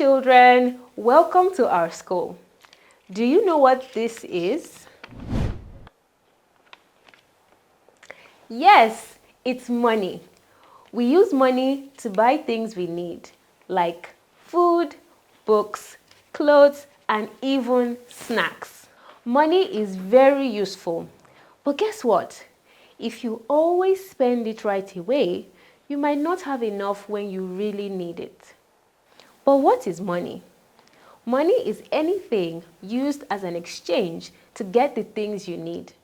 children, welcome to our school. Do you know what this is? Yes, it's money. We use money to buy things we need, like food, books, clothes, and even snacks. Money is very useful. But guess what? If you always spend it right away, you might not have enough when you really need it. But what is money? Money is anything used as an exchange to get the things you need.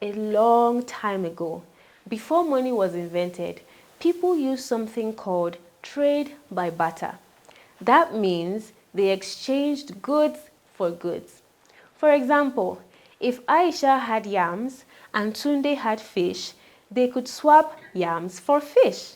A long time ago, before money was invented, people used something called trade by barter. That means they exchanged goods for goods. For example, if Aisha had yams and Tunde had fish, they could swap yams for fish.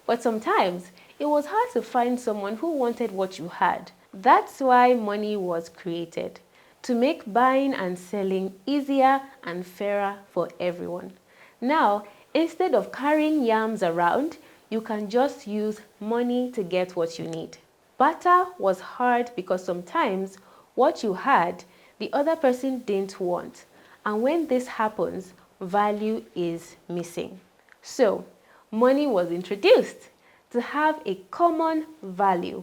But sometimes it was hard to find someone who wanted what you had. That's why money was created, to make buying and selling easier and fairer for everyone. Now, instead of carrying yams around, you can just use money to get what you need. Barter was hard because sometimes what you had, the other person didn't want. And when this happens, value is missing. So, money was introduced to have a common value.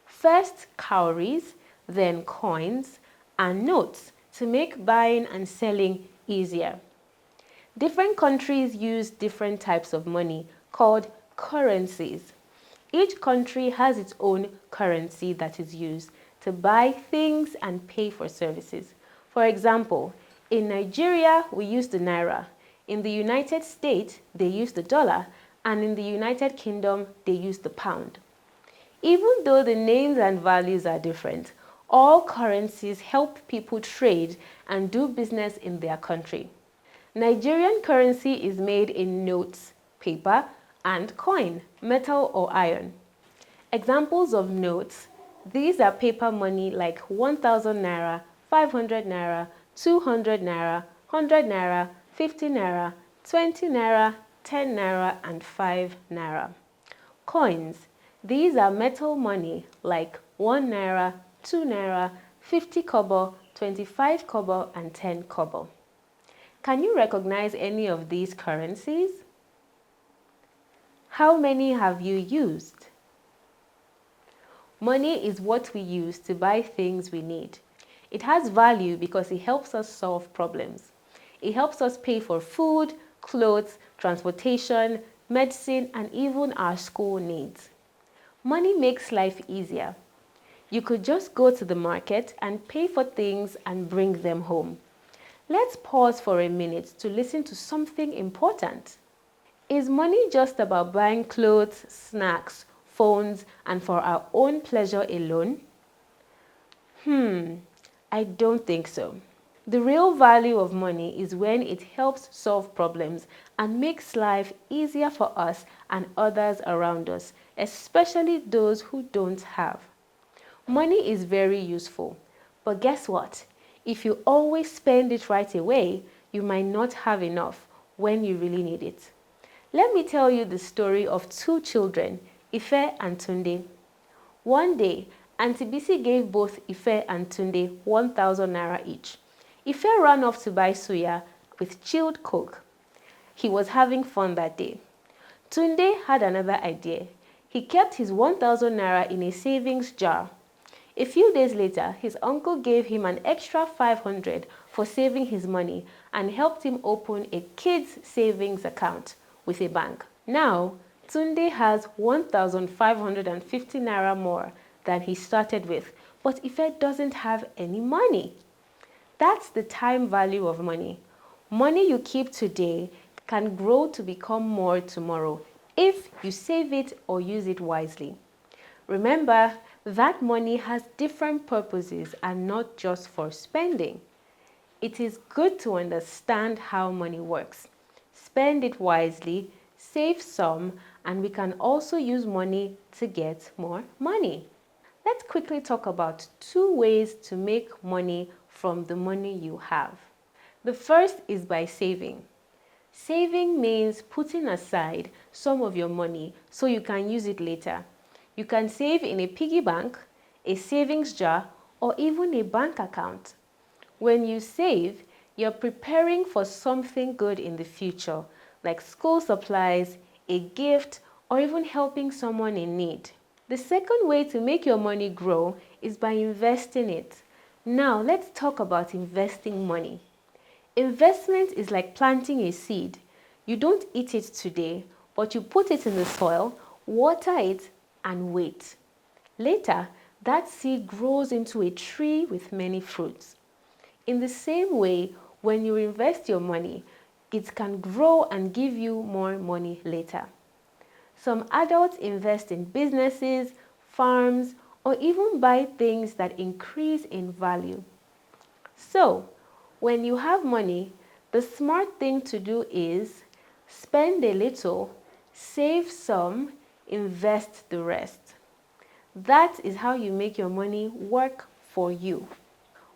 First cowries, then coins and notes to make buying and selling easier. Different countries use different types of money called currencies. Each country has its own currency that is used to buy things and pay for services. For example, in Nigeria, we use the naira. In the United States, they use the dollar, and in the United Kingdom, they use the pound. Even though the names and values are different, all currencies help people trade and do business in their country. Nigerian currency is made in notes, paper, and coin, metal or iron. Examples of notes: these are paper money like 1,000 naira, 500 naira, 200 naira, 100 naira, 50 naira, 20 naira, 10 naira, and 5 naira. Coins: these are metal money like 1 naira, 2 naira, 50 kobo, 25 kobo, and 10 kobo. Can you recognize any of these currencies? How many have you used? Money is what we use to buy things we need. It has value because it helps us solve problems. It helps us pay for food, clothes, transportation, medicine, and even our school needs. Money makes life easier. You could just go to the market and pay for things and bring them home. Let's pause for a minute to listen to something important. Is money just about buying clothes, snacks, phones, and for our own pleasure alone? I don't think so. The real value of money is when it helps solve problems and makes life easier for us and others around us, especially those who don't have. Money is very useful, but guess what? If you always spend it right away, you might not have enough when you really need it. Let me tell you the story of two children, Ife and Tunde. One day, Auntie Bisi gave both Ife and Tunde 1,000 naira each. Ife ran off to buy suya with chilled coke. He was having fun that day. Tunde had another idea. He kept his 1,000 naira in a savings jar. A few days later, his uncle gave him an extra 500 for saving his money and helped him open a kids' savings account with a bank. Now, Tunde has 1,550 naira more than he started with, but Ife doesn't have any money. That's the time value of money. Money you keep today can grow to become more tomorrow if you save it or use it wisely. Remember that money has different purposes and not just for spending. It is good to understand how money works. Spend it wisely, save some, and we can also use money to get more money. Let's quickly talk about 2 ways to make money from the money you have. The first is by saving. Saving means putting aside some of your money so you can use it later. You can save in a piggy bank, a savings jar, or even a bank account. When you save, you're preparing for something good in the future, like school supplies, a gift, or even helping someone in need. The second way to make your money grow is by investing it. Now, let's talk about investing money. Investment is like planting a seed. You don't eat it today, but you put it in the soil, water it, and wait. Later, that seed grows into a tree with many fruits. In the same way, when you invest your money, it can grow and give you more money later. Some adults invest in businesses, farms, or even buy things that increase in value. So, when you have money, the smart thing to do is spend a little, save some, invest the rest. That is how you make your money work for you.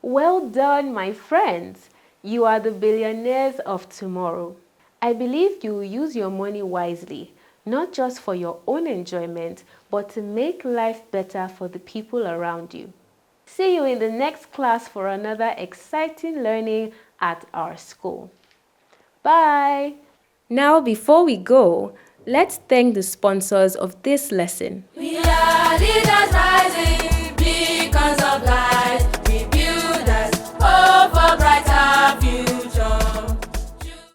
Well done, my friends! You are the billionaires of tomorrow. I believe you will use your money wisely, not just for your own enjoyment, but to make life better for the people around you. See you in the next class for another exciting learning at our school. Bye! Now, before we go, let's thank the sponsors of this lesson. We are leaders rising.